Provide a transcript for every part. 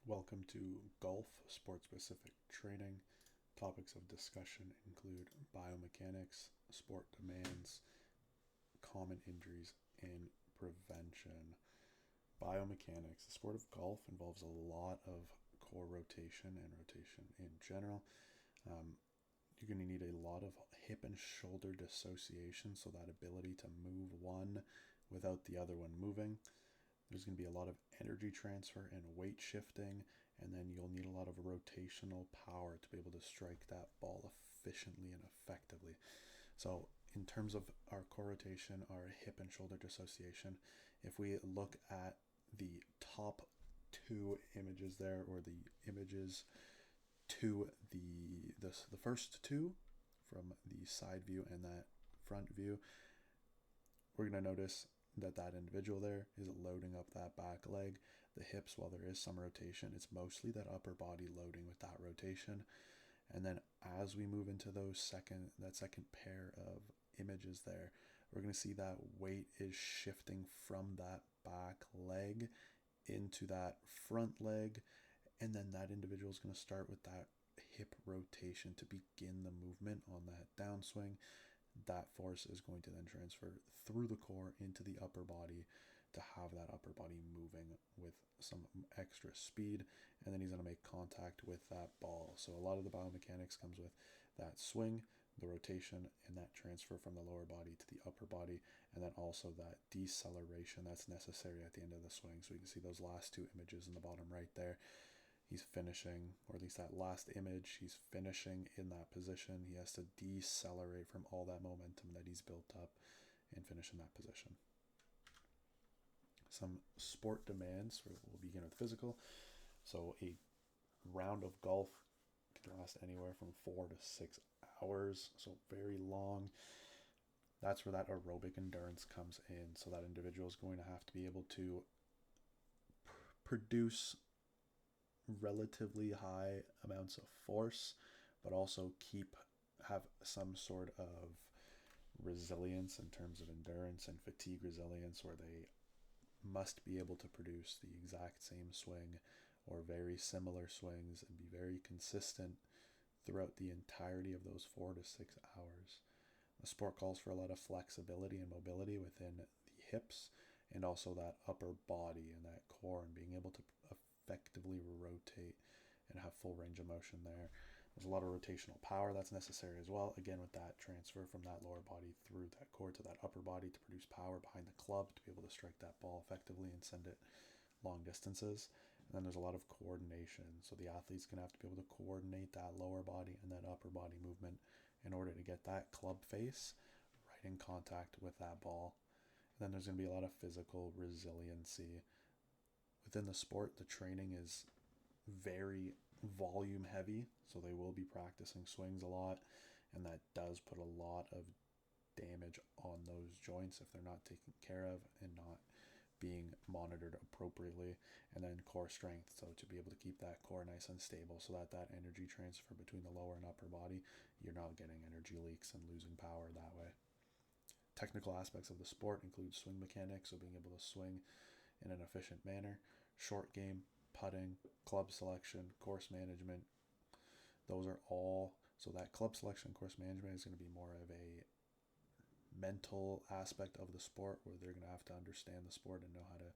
Welcome to Golf Sport Specific Training. Topics of discussion include biomechanics, sport demands, common injuries, and prevention. Biomechanics. The sport of golf involves a lot of core rotation and rotation in general. You're going to need a lot of hip and shoulder dissociation, so that ability to move one without the other one moving. There's going to be a lot of energy transfer and weight shifting, and then you'll need a lot of rotational power to be able to strike that ball efficiently and effectively. So, in terms of our core rotation, our hip and shoulder dissociation, if we look at the top two images there, or the images to the first two from the side view and that front view, we're going to notice that individual there is loading up that back leg. The hips, while there is some rotation, it's mostly that upper body loading with that rotation. And then as we move into that second pair of images there, we're going to see that weight is shifting from that back leg into that front leg, and then that individual is going to start with that hip rotation to begin the movement on that downswing. That force is going to then transfer through the core into the upper body to have that upper body moving with some extra speed, and then he's going to make contact with that ball. So a lot of the biomechanics comes with that swing, the rotation, and that transfer from the lower body to the upper body, and then also that deceleration that's necessary at the end of the swing. So you can see those last two images in the bottom right there. He's finishing, or at least that last image, he's finishing in that position. He has to decelerate from all that momentum that he's built up and finish in that position. Some sport demands. We'll begin with physical. So a round of golf can last anywhere from 4 to 6 hours, so very long. That's where that aerobic endurance comes in. So that individual is going to have to be able to produce relatively high amounts of force, but also have some sort of resilience in terms of endurance and fatigue resilience, where they must be able to produce the exact same swing or very similar swings and be very consistent throughout the entirety of those 4 to 6 hours. The sport calls for a lot of flexibility and mobility within the hips, and also that upper body and that core, and being able to effectively rotate and have full range of motion there. There's a lot of rotational power that's necessary as well, again with that transfer from that lower body through that core to that upper body to produce power behind the club to be able to strike that ball effectively and send it long distances. And then there's a lot of coordination, so the athlete's going to have to be able to coordinate that lower body and that upper body movement in order to get that club face right in contact with that ball. And then there's going to be a lot of physical resiliency. Within the sport, the training is very volume heavy, so they will be practicing swings a lot, and that does put a lot of damage on those joints if they're not taken care of and not being monitored appropriately. And then core strength, so to be able to keep that core nice and stable so that energy transfer between the lower and upper body, you're not getting energy leaks and losing power that way. Technical aspects of the sport include swing mechanics, so being able to swing in an efficient manner, short game, putting, club selection, course management. Those are all, so that club selection, course management is going to be more of a mental aspect of the sport, where they're going to have to understand the sport and know how to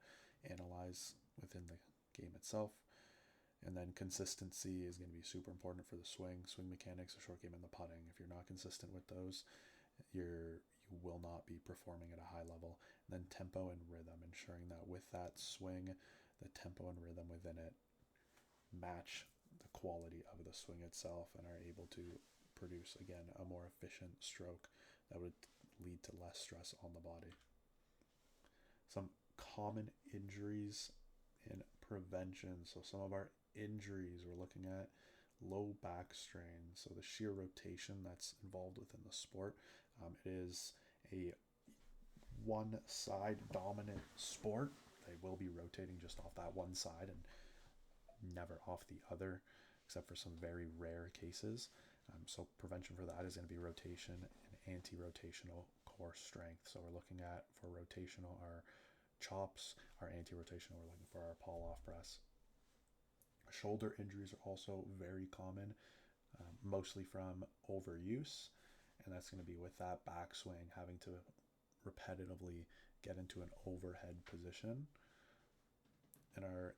analyze within the game itself. And then consistency is going to be super important for the swing mechanics, the short game, and the putting. If you're not consistent with those, you will not be performing at a high level. And then tempo and rhythm, ensuring that with that swing, the tempo and rhythm within it match the quality of the swing itself and are able to produce, again, a more efficient stroke that would lead to less stress on the body. Some common injuries and prevention. So some of our injuries we're looking at: low back strain, so the sheer rotation that's involved within the sport. It is a one side dominant sport. They will be rotating just off that one side and never off the other, except for some very rare cases. So prevention for that is going to be rotation and anti-rotational core strength. So we're looking at, for rotational, our chops, our anti-rotational, we're looking for our pull-off press. Shoulder injuries are also very common, mostly from overuse, and that's going to be with that backswing, having to repetitively get into an overhead position. And our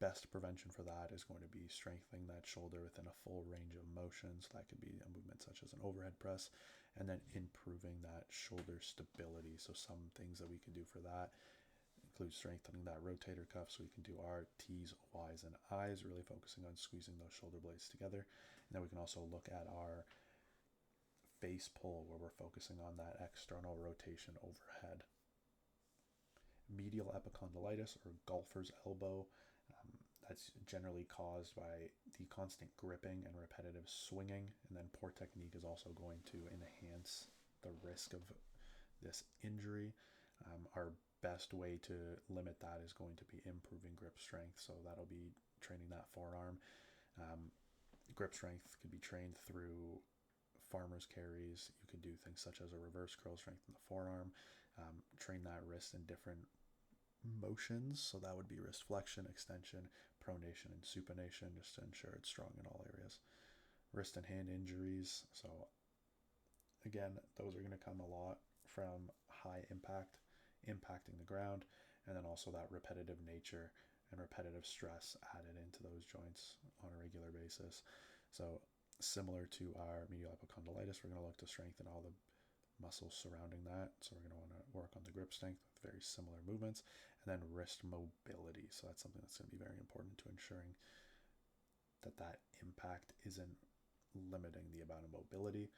best prevention for that is going to be strengthening that shoulder within a full range of motion. So that could be a movement such as an overhead press, and then improving that shoulder stability. So some things that we can do for that include strengthening that rotator cuff, so we can do our T's, Y's, and I's, really focusing on squeezing those shoulder blades together. And then we can also look at our face pull, where we're focusing on that external rotation overhead. Medial epicondylitis, or golfer's elbow, that's generally caused by the constant gripping and repetitive swinging, and then poor technique is also going to enhance the risk of this injury. Our best way to limit that is going to be improving grip strength, so that'll be training that forearm. Grip strength could be trained through farmer's carries. You can do things such as a reverse curl, strengthen the forearm, train that wrist in different motions, so that would be wrist flexion, extension, pronation, and supination, just to ensure it's strong in all areas. Wrist and hand injuries, so again, those are going to come a lot from high impact, impacting the ground, and then also that repetitive nature and repetitive stress added into those joints on a regular basis. So similar to our medial epicondylitis, we're going to look to strengthen all the muscles surrounding that. So we're going to want to work on the grip strength with very similar movements, and then wrist mobility. So that's something that's going to be very important to ensuring that that impact isn't limiting the amount of mobility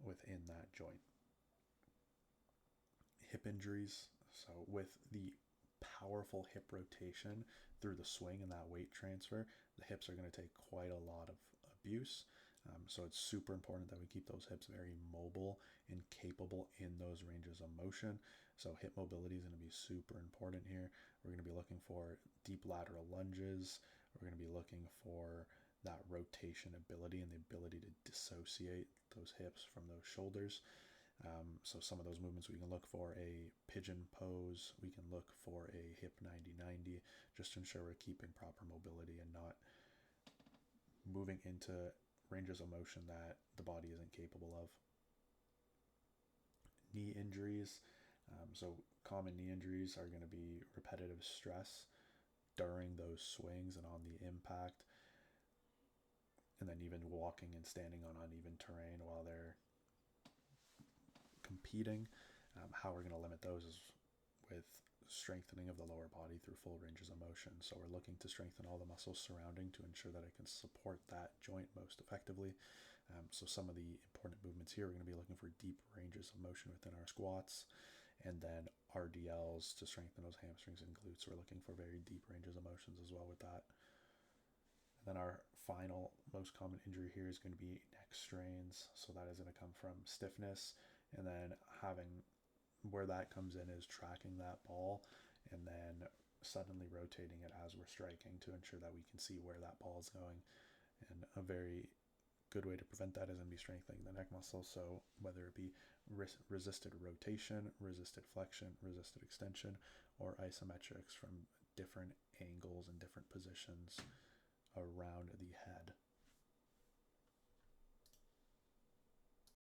within that joint. Hip injuries. So with the powerful hip rotation through the swing and that weight transfer, the hips are going to take quite a lot of abuse. So it's super important that we keep those hips very mobile and capable in those ranges of motion. So hip mobility is going to be super important here. We're going to be looking for deep lateral lunges. We're going to be looking for that rotation ability and the ability to dissociate those hips from those shoulders. So some of those movements, we can look for a pigeon pose. We can look for a hip 90-90, just to ensure we're keeping proper mobility and not moving into ranges of motion that the body isn't capable of. Knee injuries. So common knee injuries are going to be repetitive stress during those swings and on the impact, and then even walking and standing on uneven terrain while they're competing. How we're going to limit those is with strengthening of the lower body through full ranges of motion. So we're looking to strengthen all the muscles surrounding to ensure that it can support that joint most effectively. So some of the important movements here, we're going to be looking for deep ranges of motion within our squats, and then RDLs to strengthen those hamstrings and glutes. We're looking for very deep ranges of motions as well with that. And then our final most common injury here is going to be neck strains. So that is going to come from stiffness, and then having, where that comes in is tracking that ball and then suddenly rotating it as we're striking to ensure that we can see where that ball is going. And a very good way to prevent that is going to be strengthening the neck muscle. So whether it be resisted rotation, resisted flexion, resisted extension, or isometrics from different angles and different positions around the head.